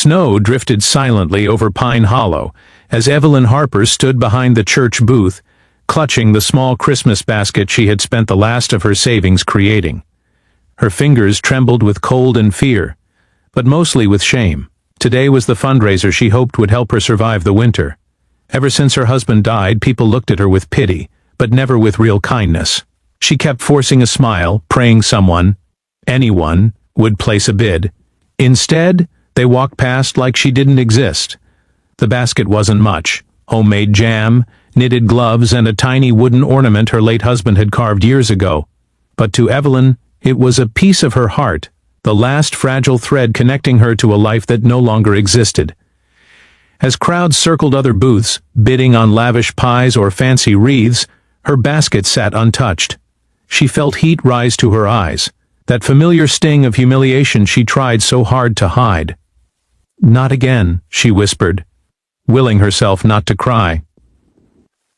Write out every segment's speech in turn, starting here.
Snow drifted silently over Pine Hollow as Evelyn Harper stood behind the church booth, clutching the small Christmas basket she had spent the last of her savings creating. Her fingers trembled with cold and fear, but mostly with shame. Today was the fundraiser she hoped would help her survive the winter. Ever since her husband died, people looked at her with pity, but never with real kindness. She kept forcing a smile, praying someone, anyone, would place a bid. Instead, they walked past like she didn't exist. The basket wasn't much: homemade jam, knitted gloves, and a tiny wooden ornament her late husband had carved years ago. But to Evelyn, it was a piece of her heart, the last fragile thread connecting her to a life that no longer existed. As crowds circled other booths, bidding on lavish pies or fancy wreaths, her basket sat untouched. She felt heat rise to her eyes, that familiar sting of humiliation she tried so hard to hide. "Not again," she whispered, willing herself not to cry.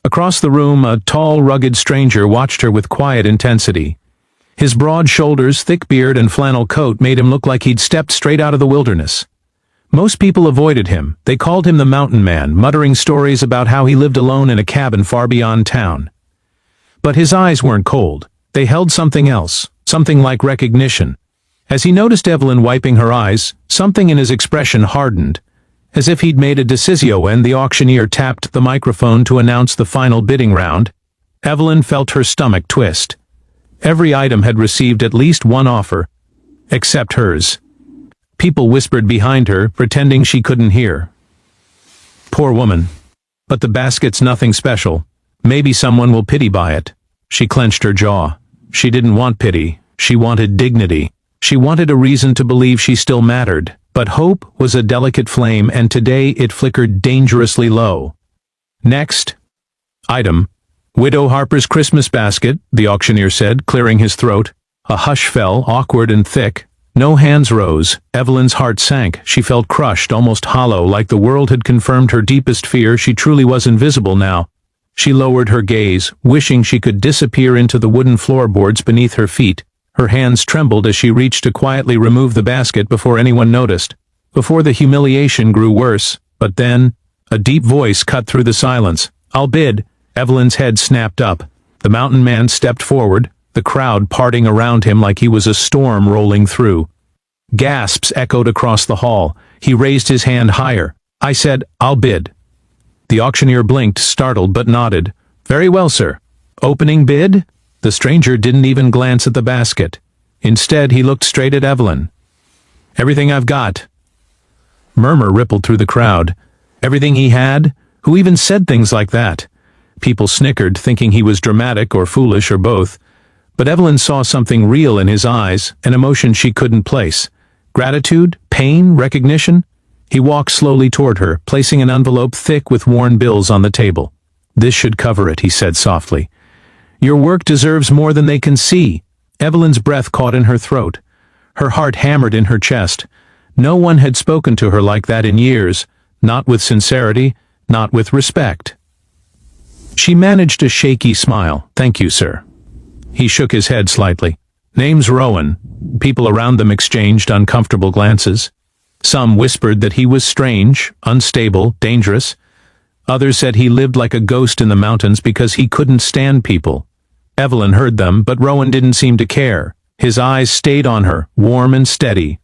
Across the room, a tall, rugged stranger watched her with quiet intensity. His broad shoulders, thick beard, and flannel coat made him look like he'd stepped straight out of the wilderness. Most people avoided him. They called him the Mountain Man, muttering stories about how he lived alone in a cabin far beyond town. But his eyes weren't cold. They held something else, something like recognition. As he noticed Evelyn wiping her eyes, something in his expression hardened, as if he'd made a decisio, and the auctioneer tapped the microphone to announce the final bidding round. Evelyn felt her stomach twist. Every item had received at least one offer, except hers. People whispered behind her, pretending she couldn't hear. Poor woman. But the basket's nothing special. Maybe someone will pity by it. She clenched her jaw. She didn't want pity. She wanted dignity. She wanted a reason to believe she still mattered. But hope was a delicate flame, and today it flickered dangerously low. Next item. Widow Harper's Christmas basket, the auctioneer said, clearing his throat. A hush fell, awkward and thick. No hands rose. Evelyn's heart sank. She felt crushed, almost hollow, like the world had confirmed her deepest fear. She truly was invisible now. She lowered her gaze, wishing she could disappear into the wooden floorboards beneath her feet. Her hands trembled as she reached to quietly remove the basket before anyone noticed, before the humiliation grew worse. But then, a deep voice cut through the silence. "I'll bid." Evelyn's head snapped up. The Mountain Man stepped forward, the crowd parting around him like he was a storm rolling through. Gasps echoed across the hall. He raised his hand higher. "I said, I'll bid." The auctioneer blinked, startled, but nodded. "Very well, sir." "Opening bid?" The stranger didn't even glance at the basket. Instead, he looked straight at Evelyn. "Everything I've got." Murmur rippled through the crowd. Everything he had? Who even said things like that? People snickered, thinking he was dramatic or foolish or both. But Evelyn saw something real in his eyes, an emotion she couldn't place. Gratitude? Pain? Recognition? He walked slowly toward her, placing an envelope thick with worn bills on the table. "This should cover it," he said softly. "Your work deserves more than they can see." Evelyn's breath caught in her throat. Her heart hammered in her chest. No one had spoken to her like that in years, not with sincerity, not with respect. She managed a shaky smile. "Thank you, sir." He shook his head slightly. "Name's Rowan." People around them exchanged uncomfortable glances. Some whispered that he was strange, unstable, dangerous. Others said he lived like a ghost in the mountains because he couldn't stand people. Evelyn heard them, but Rowan didn't seem to care. His eyes stayed on her, warm and steady.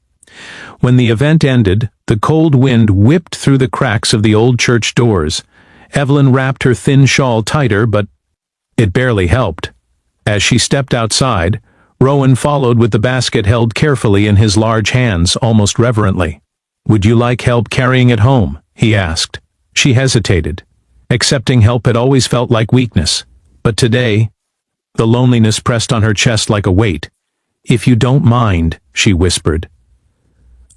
When the event ended, the cold wind whipped through the cracks of the old church doors. Evelyn wrapped her thin shawl tighter, but it barely helped. As she stepped outside, Rowan followed with the basket held carefully in his large hands, almost reverently. "Would you like help carrying it home?" he asked. She hesitated. Accepting help had always felt like weakness. But today, the loneliness pressed on her chest like a weight. "If you don't mind," she whispered.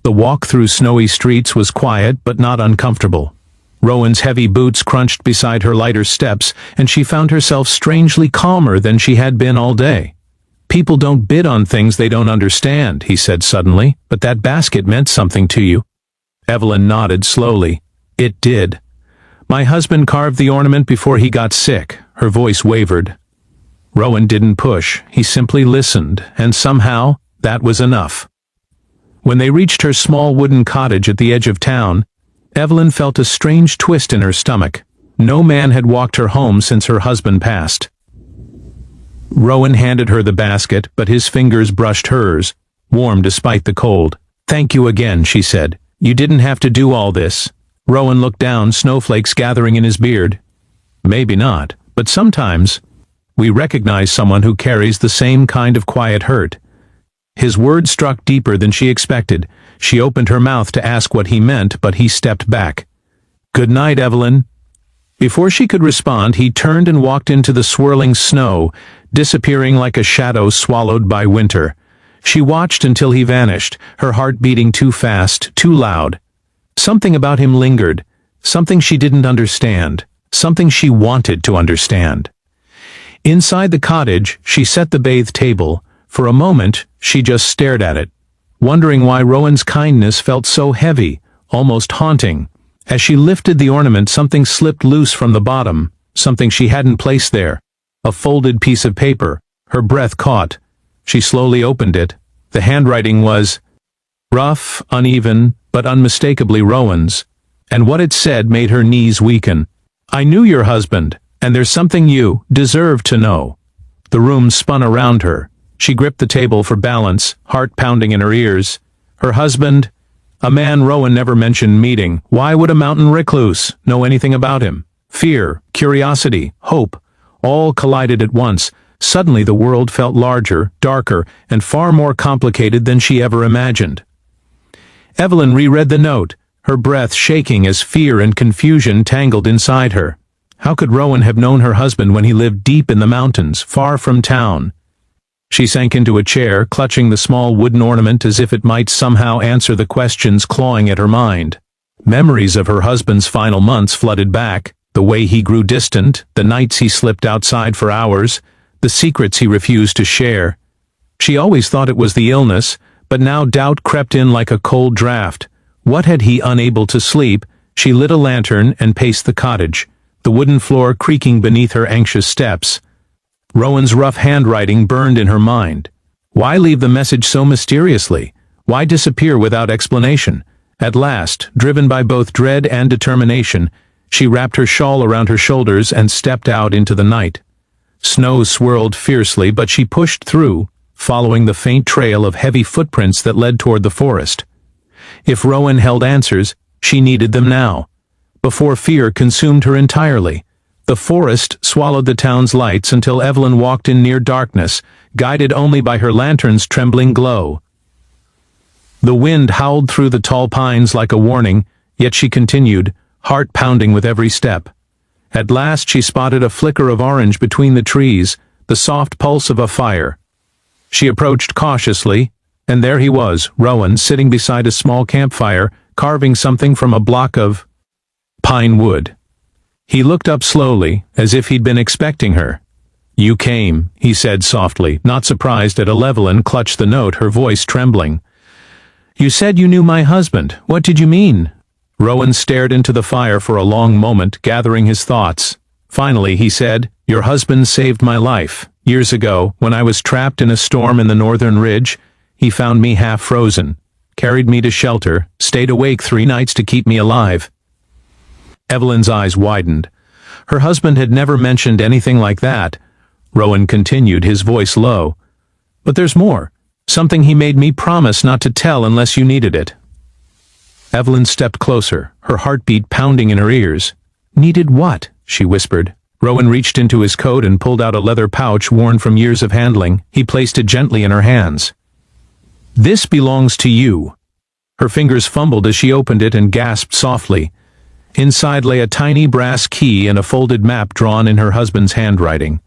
The walk through snowy streets was quiet but not uncomfortable. Rowan's heavy boots crunched beside her lighter steps, and she found herself strangely calmer than she had been all day. "People don't bid on things they don't understand," he said suddenly, "but that basket meant something to you." Evelyn nodded slowly. "It did. My husband carved the ornament before he got sick." Her voice wavered. Rowan didn't push. He simply listened, and somehow that was enough. When they reached her small wooden cottage at the edge of town, Evelyn felt a strange twist in her stomach. No man had walked her home since her husband passed. Rowan handed her the basket, but his fingers brushed hers, warm despite the cold. "Thank you again," she said. "You didn't have to do all this." Rowan looked down, snowflakes gathering in his beard. "Maybe not, but sometimes we recognize someone who carries the same kind of quiet hurt." His words struck deeper than she expected. She opened her mouth to ask what he meant, but he stepped back. "Good night, Evelyn." Before she could respond, he turned and walked into the swirling snow, disappearing like a shadow swallowed by winter. She watched until he vanished, her heart beating too fast, too loud. Something about him lingered, something she didn't understand, something she wanted to understand. Inside the cottage, she set the bathe table. For a moment, she just stared at it, wondering why Rowan's kindness felt so heavy, almost haunting. As she lifted the ornament, something slipped loose from the bottom, something she hadn't placed there. A folded piece of paper. Her breath caught. She slowly opened it. The handwriting was rough, uneven, but unmistakably Rowan's, and what it said made her knees weaken. "I knew your husband, and there's something you deserve to know." The room spun around her. She gripped the table for balance, heart pounding in her ears. Her husband, a man Rowan never mentioned meeting. Why would a mountain recluse know anything about him? Fear, curiosity, hope, all collided at once. Suddenly the world felt larger, darker, and far more complicated than she ever imagined. Evelyn reread the note, her breath shaking as fear and confusion tangled inside her. How could Rowan have known her husband when he lived deep in the mountains, far from town? She sank into a chair, clutching the small wooden ornament as if it might somehow answer the questions clawing at her mind. Memories of her husband's final months flooded back, the way he grew distant, the nights he slipped outside for hours, the secrets he refused to share. She always thought it was the illness, but now doubt crept in like a cold draft. What had he unable to sleep? She lit a lantern and paced the cottage, the wooden floor creaking beneath her anxious steps. Rowan's rough handwriting burned in her mind. Why leave the message so mysteriously? Why disappear without explanation? At last, driven by both dread and determination, she wrapped her shawl around her shoulders and stepped out into the night. Snow swirled fiercely, but she pushed through, following the faint trail of heavy footprints that led toward the forest. If Rowan held answers, she needed them now, before fear consumed her entirely. The forest swallowed the town's lights until Evelyn walked in near darkness, guided only by her lantern's trembling glow. The wind howled through the tall pines like a warning, yet she continued, heart pounding with every step. At last she spotted a flicker of orange between the trees, the soft pulse of a fire. She approached cautiously, and there he was, Rowan, sitting beside a small campfire, carving something from a block of pine wood. He looked up slowly, as if he'd been expecting her. "You came," he said softly, not surprised at Evelyn clutched the note, her voice trembling. "You said you knew my husband. What did you mean?" Rowan stared into the fire for a long moment, gathering his thoughts. Finally, he said, "Your husband saved my life. Years ago, when I was trapped in a storm in the northern ridge, he found me half frozen, carried me to shelter, stayed awake 3 nights to keep me alive." Evelyn's eyes widened. Her husband had never mentioned anything like that. Rowan continued, his voice low. "But there's more. Something he made me promise not to tell unless you needed it." Evelyn stepped closer, her heartbeat pounding in her ears. "Needed what?" she whispered. Rowan reached into his coat and pulled out a leather pouch worn from years of handling. He placed it gently in her hands. "This belongs to you." Her fingers fumbled as she opened it and gasped softly. Inside lay a tiny brass key and a folded map drawn in her husband's handwriting.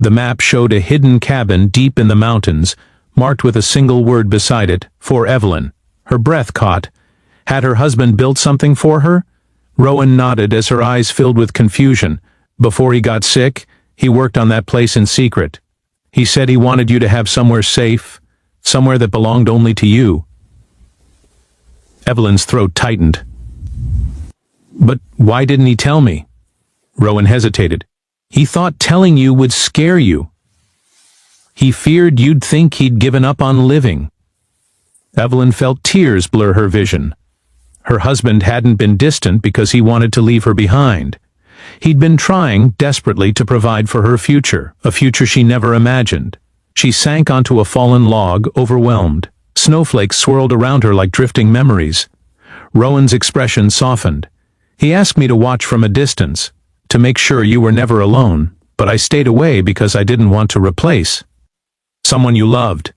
The map showed a hidden cabin deep in the mountains, marked with a single word beside it, "For Evelyn." Her breath caught. Had her husband built something for her? Rowan nodded as her eyes filled with confusion. Before he got sick, he worked on that place in secret. He said he wanted you to have somewhere safe, somewhere that belonged only to you. Evelyn's throat tightened. "But why didn't he tell me?" Rowan hesitated. "He thought telling you would scare you. He feared you'd think he'd given up on living." Evelyn felt tears blur her vision. Her husband hadn't been distant because he wanted to leave her behind. He'd been trying desperately to provide for her future, a future she never imagined. She sank onto a fallen log, overwhelmed. Snowflakes swirled around her like drifting memories. Rowan's expression softened. He asked me to watch from a distance, to make sure you were never alone, but I stayed away because I didn't want to replace someone you loved.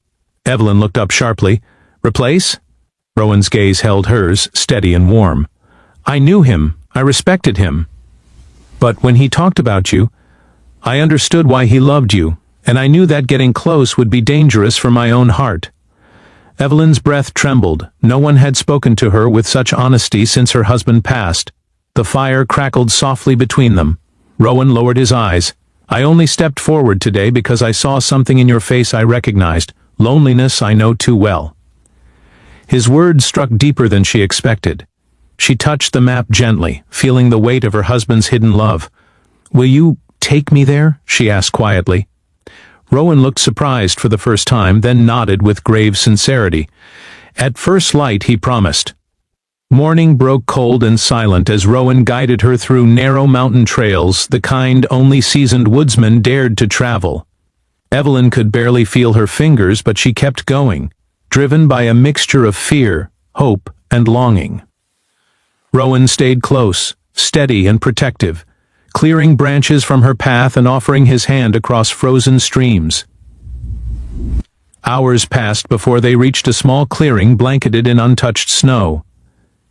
Evelyn looked up sharply. Replace? Rowan's gaze held hers, steady and warm. I knew him. I respected him. But when he talked about you, I understood why he loved you, and I knew that getting close would be dangerous for my own heart. Evelyn's breath trembled. No one had spoken to her with such honesty since her husband passed. The fire crackled softly between them. Rowan lowered his eyes. I only stepped forward today because I saw something in your face I recognized. Loneliness I know too well. His words struck deeper than she expected. She touched the map gently, feeling the weight of her husband's hidden love. Will you take me there? She asked quietly. Rowan looked surprised for the first time, then nodded with grave sincerity. At first light, he promised. Morning broke cold and silent as Rowan guided her through narrow mountain trails, the kind only seasoned woodsmen dared to travel. Evelyn could barely feel her fingers, but she kept going, driven by a mixture of fear, hope, and longing. Rowan stayed close, steady and protective, clearing branches from her path and offering his hand across frozen streams. Hours passed before they reached a small clearing blanketed in untouched snow.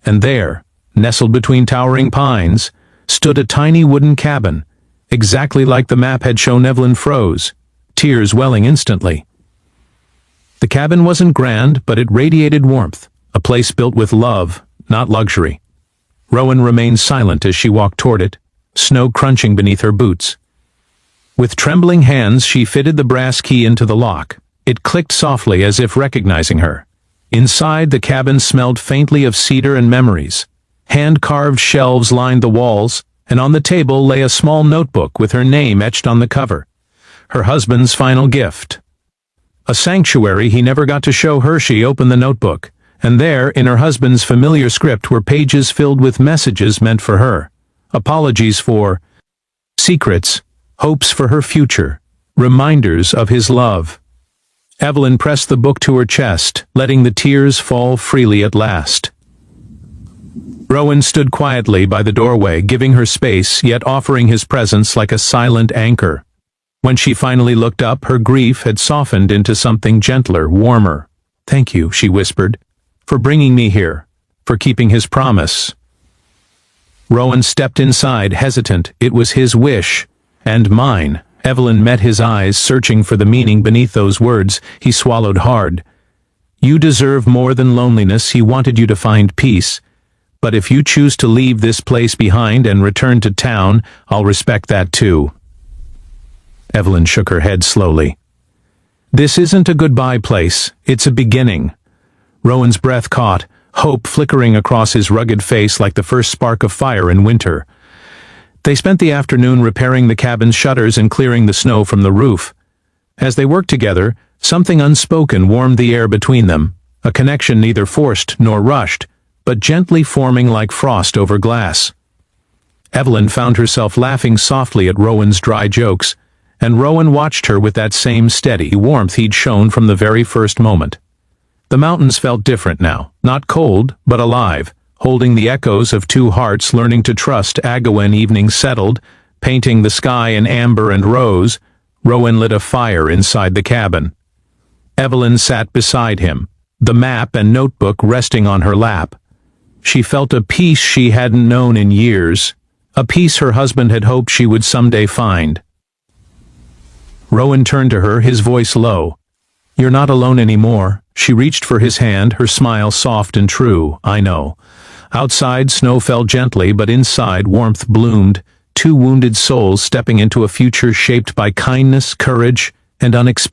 And there, nestled between towering pines, stood a tiny wooden cabin, exactly like the map had shown. Evelyn froze, tears welling instantly. The cabin wasn't grand, but it radiated warmth, a place built with love, not luxury. Rowan remained silent as she walked toward it, snow crunching beneath her boots. With trembling hands, she fitted the brass key into the lock. It clicked softly as if recognizing her. Inside, the cabin smelled faintly of cedar and memories. Hand-carved shelves lined the walls, and on the table lay a small notebook with her name etched on the cover. Her husband's final gift. A sanctuary he never got to show her. She opened the notebook, and there, in her husband's familiar script, were pages filled with messages meant for her. Apologies for secrets, hopes for her future, reminders of his love. Evelyn pressed the book to her chest, letting the tears fall freely at last. Rowan stood quietly by the doorway, giving her space, yet offering his presence like a silent anchor. When she finally looked up, her grief had softened into something gentler, warmer. Thank you, she whispered, for bringing me here, for keeping his promise. Rowan stepped inside, hesitant. It was his wish, and mine. Evelyn met his eyes, searching for the meaning beneath those words. He swallowed hard. You deserve more than loneliness. He wanted you to find peace. But if you choose to leave this place behind and return to town, I'll respect that too. Evelyn shook her head slowly. This isn't a goodbye place. It's a beginning. Rowan's breath caught, hope flickering across his rugged face like the first spark of fire in winter. They spent the afternoon repairing the cabin's shutters and clearing the snow from the roof. As they worked together, something unspoken warmed the air between them, a connection neither forced nor rushed, but gently forming like frost over glass. Evelyn found herself laughing softly at Rowan's dry jokes, and Rowan watched her with that same steady warmth he'd shown from the very first moment. The mountains felt different now, not cold, but alive, holding the echoes of two hearts learning to trust. When evening settled, painting the sky in amber and rose, Rowan lit a fire inside the cabin. Evelyn sat beside him, the map and notebook resting on her lap. She felt a peace she hadn't known in years, a peace her husband had hoped she would someday find. Rowan turned to her, his voice low. You're not alone anymore. She reached for his hand, her smile soft and true. I know. Outside, snow fell gently, but inside, warmth bloomed, two wounded souls stepping into a future shaped by kindness, courage, and unexpected